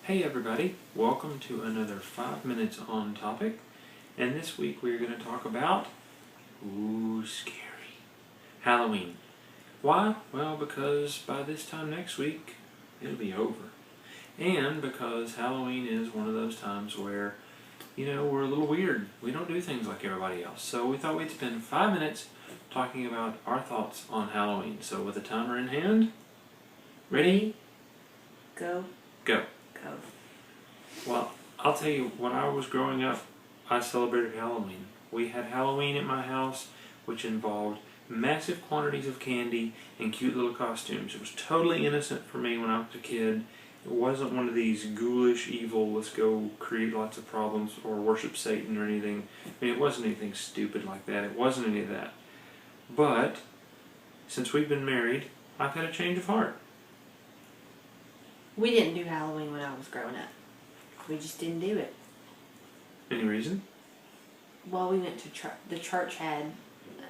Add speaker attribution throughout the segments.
Speaker 1: Hey everybody, welcome to another 5 minutes on topic, and this week we're going to talk about, scary, Halloween. Why? Well, because by this time next week, it'll be over. And because Halloween is one of those times where, we're a little weird. We don't do things like everybody else. So we thought we'd spend 5 minutes talking about our thoughts on Halloween. So with a timer in hand, ready?
Speaker 2: Go.
Speaker 1: Go. Well, I'll tell you, when I was growing up, I celebrated Halloween. We had Halloween at my house, which involved massive quantities of candy and cute little costumes. It was totally innocent for me when I was a kid. It wasn't one of these ghoulish, evil, let's go create lots of problems or worship Satan or anything. I mean, it wasn't anything stupid like that. It wasn't any of that. But, since we've been married, I've had a change of heart.
Speaker 2: We didn't do Halloween when I was growing up. We just didn't do it.
Speaker 1: Any reason?
Speaker 2: Well, we went to our church had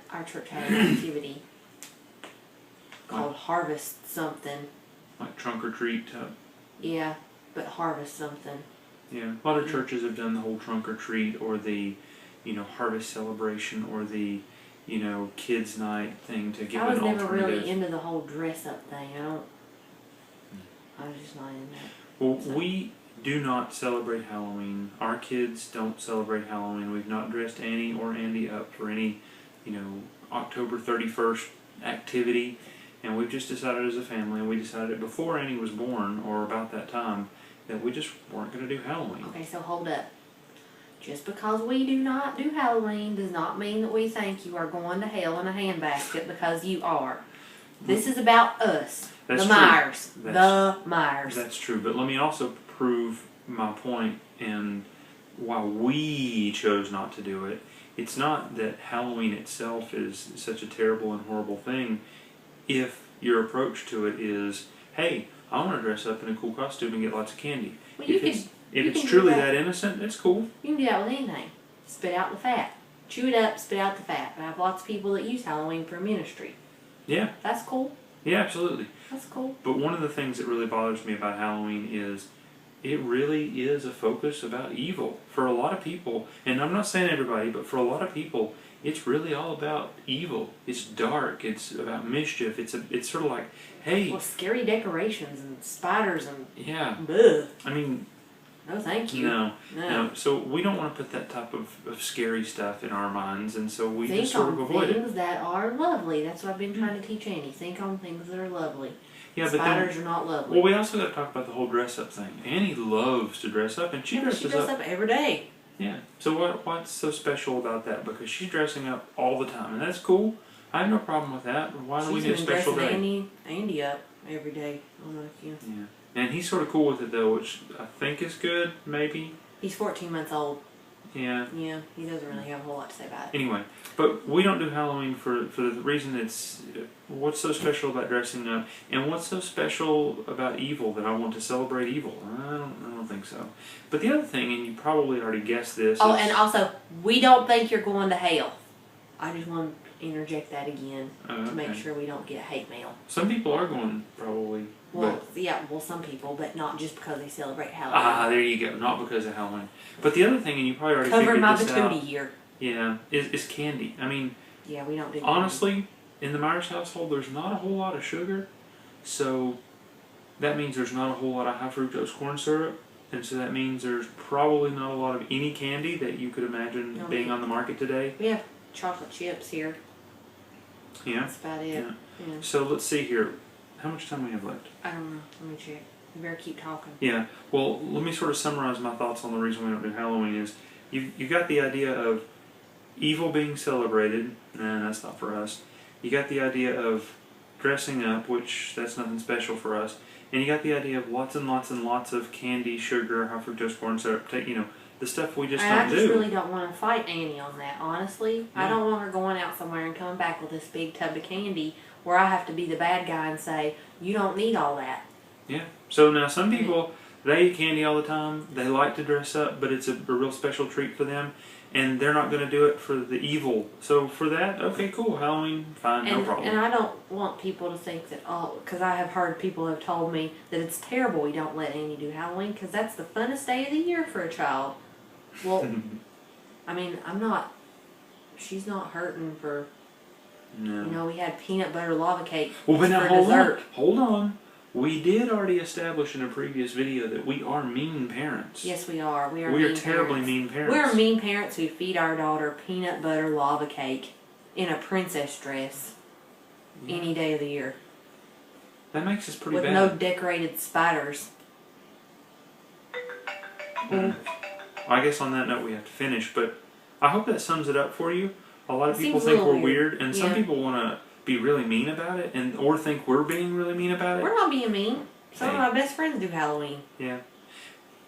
Speaker 2: an activity called Harvest something.
Speaker 1: Like trunk or treat type?
Speaker 2: Yeah, but Harvest something.
Speaker 1: Yeah, a lot of churches have done the whole trunk or treat or the, harvest celebration or the, kids night thing to give
Speaker 2: I was
Speaker 1: an
Speaker 2: never
Speaker 1: alternative.
Speaker 2: really into the whole dress up thing. I was just not in that.
Speaker 1: Well,
Speaker 2: So.
Speaker 1: we do not celebrate Halloween. Our kids don't celebrate Halloween. We've not dressed Annie or Andy up for any, October 31st activity. And we've just decided as a family, and we decided before Annie was born, or about that time, that we just weren't going to do Halloween.
Speaker 2: Okay, so hold up. Just because we do not do Halloween does not mean that we think you are going to hell in a handbasket because you are. This is about us.
Speaker 1: That's
Speaker 2: the
Speaker 1: true.
Speaker 2: Myers.
Speaker 1: That's,
Speaker 2: the Myers.
Speaker 1: That's true. But let me also prove my point and why we chose not to do it. It's not that Halloween itself is such a terrible and horrible thing if your approach to it is, hey, I want to dress up in a cool costume and get lots of candy.
Speaker 2: Well,
Speaker 1: if it's truly that innocent, it's cool.
Speaker 2: You can do that with anything. Spit out the fat. Chew it up, spit out the fat. I have lots of people that use Halloween for ministry.
Speaker 1: Yeah.
Speaker 2: That's cool.
Speaker 1: Yeah, absolutely.
Speaker 2: That's cool.
Speaker 1: But one of the things that really bothers me about Halloween is it really is a focus about evil. For a lot of people, and I'm not saying everybody, but for a lot of people, it's really all about evil. It's dark. It's about mischief. It's sort of like, hey...
Speaker 2: Well, scary decorations and spiders and...
Speaker 1: Yeah.
Speaker 2: Bleh.
Speaker 1: I mean...
Speaker 2: No, thank you.
Speaker 1: No. So we don't want to put that type of scary stuff in our minds, and so we
Speaker 2: Think
Speaker 1: just sort of avoid it.
Speaker 2: Think on things that are lovely. That's what I've been trying to teach Annie. Think on things that are lovely.
Speaker 1: Yeah,
Speaker 2: Spiders are not lovely.
Speaker 1: Well, we also got to talk about the whole dress-up thing. Annie loves to dress up, and she dresses
Speaker 2: up every day.
Speaker 1: Yeah. So what's so special about that? Because she's dressing up all the time, and that's cool. I have no problem with that. Why do we need a special day?
Speaker 2: She's been dressing Andy up every day on the weekend.
Speaker 1: Yeah. And he's sort of cool with it, though, which I think is good, maybe.
Speaker 2: He's 14 months old.
Speaker 1: Yeah.
Speaker 2: Yeah, he doesn't really have a whole lot to say about it.
Speaker 1: Anyway, but we don't do Halloween for the reason it's... What's so special about dressing up? And what's so special about evil that I want to celebrate evil? I don't think so. But the other thing, and you probably already guessed this...
Speaker 2: Oh, and also, we don't think you're going to hell. I just want to interject that again to make sure we don't get hate mail.
Speaker 1: Some people are going, probably.
Speaker 2: Well, some people, but not just because they celebrate Halloween.
Speaker 1: There you go. Not because of Halloween. But the other thing, and you probably already
Speaker 2: Covering my
Speaker 1: figured this out...
Speaker 2: patootie here.
Speaker 1: Yeah, is candy. I mean...
Speaker 2: Yeah, we don't do
Speaker 1: honestly, in the Myers household, there's not a whole lot of sugar. So, that means there's not a whole lot of high fructose corn syrup. And so that means there's probably not a lot of any candy that you could imagine being on the market today.
Speaker 2: We have chocolate chips here.
Speaker 1: Yeah.
Speaker 2: That's about it.
Speaker 1: Yeah. So let's see here. How much time we have left?
Speaker 2: I don't know. Let me check. You better keep talking.
Speaker 1: Yeah. Well, let me sort of summarize my thoughts on the reason we don't do Halloween is you got the idea of evil being celebrated. Nah, that's not for us. You got the idea of dressing up, which that's nothing special for us. And you got the idea of lots and lots and lots of candy, sugar, high fructose corn syrup, the stuff we just don't do.
Speaker 2: I just really don't want to fight Annie on that, honestly. Yeah. I don't want her going out somewhere and coming back with this big tub of candy where I have to be the bad guy and say, you don't need all that.
Speaker 1: Yeah. So now some people, they eat candy all the time. They like to dress up, but it's a real special treat for them. and they're not going to do it for the evil. So for that, okay, cool, Halloween, fine, no problem.
Speaker 2: And I don't want people to think that, because I have heard people have told me that it's terrible we don't let Annie do Halloween because that's the funnest day of the year for a child. Well, I mean, she's not hurting for,
Speaker 1: No.
Speaker 2: we had peanut butter lava cake
Speaker 1: Well, but now
Speaker 2: for
Speaker 1: hold
Speaker 2: dessert.
Speaker 1: on, hold on. We did already establish in a previous video that we are mean parents.
Speaker 2: Yes, we are. We are.
Speaker 1: We are
Speaker 2: mean
Speaker 1: terribly
Speaker 2: parents.
Speaker 1: mean parents.
Speaker 2: We're mean parents who feed our daughter peanut butter lava cake in a princess dress any day of the year.
Speaker 1: That makes us pretty
Speaker 2: with
Speaker 1: bad.
Speaker 2: no decorated spiders.
Speaker 1: I guess on that note we have to finish, but I hope that sums it up for you. A lot of
Speaker 2: It
Speaker 1: people
Speaker 2: seems a
Speaker 1: think we're
Speaker 2: little
Speaker 1: weird, and some
Speaker 2: Yeah.
Speaker 1: people want to be really mean about it, or think we're being really mean about it.
Speaker 2: We're not being mean. Some
Speaker 1: Hey.
Speaker 2: of my best friends do Halloween.
Speaker 1: Yeah.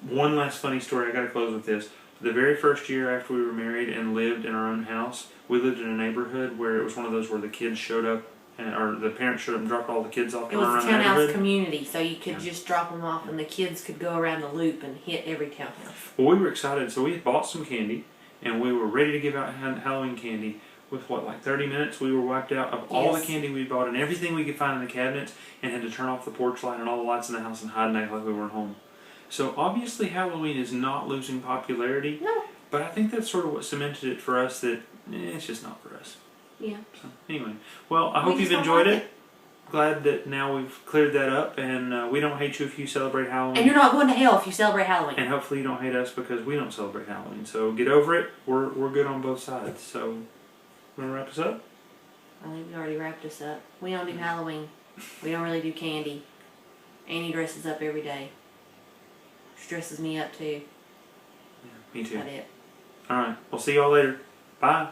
Speaker 1: One last funny story. I got to close with this. The very first year after we were married and lived in our own house, we lived in a neighborhood where it was one of those where the kids showed up, or the parents showed up and dropped all the kids off
Speaker 2: It
Speaker 1: to
Speaker 2: was
Speaker 1: run
Speaker 2: a
Speaker 1: around the
Speaker 2: townhouse
Speaker 1: neighborhood.
Speaker 2: community, so you could
Speaker 1: Yeah.
Speaker 2: just drop them off and the kids could go around the loop and hit every townhouse.
Speaker 1: Well, we were excited, so we had bought some candy, and we were ready to give out Halloween candy. With like 30 minutes, we were wiped out of all the
Speaker 2: Yes.
Speaker 1: candy we bought and everything we could find in the cabinets, and had to turn off the porch light and all the lights in the house and hide and act like we weren't home. So obviously Halloween is not losing popularity,
Speaker 2: No.
Speaker 1: but I think that's sort of what cemented it for us that it's just not for us.
Speaker 2: Yeah.
Speaker 1: So anyway, well, I
Speaker 2: We
Speaker 1: hope you've
Speaker 2: just don't
Speaker 1: enjoyed
Speaker 2: like
Speaker 1: it. Glad that now we've cleared that up, and we don't hate you if you celebrate Halloween.
Speaker 2: And you're not going to hell if you celebrate Halloween.
Speaker 1: And hopefully you don't hate us because we don't celebrate Halloween. So get over it. We're good on both sides. So, you want to wrap us up?
Speaker 2: I think we already wrapped us up. We don't do Halloween. We don't really do candy. Annie dresses up every day. She dresses me up too.
Speaker 1: Yeah, me too.
Speaker 2: That's it.
Speaker 1: All right. We'll see y'all later. Bye.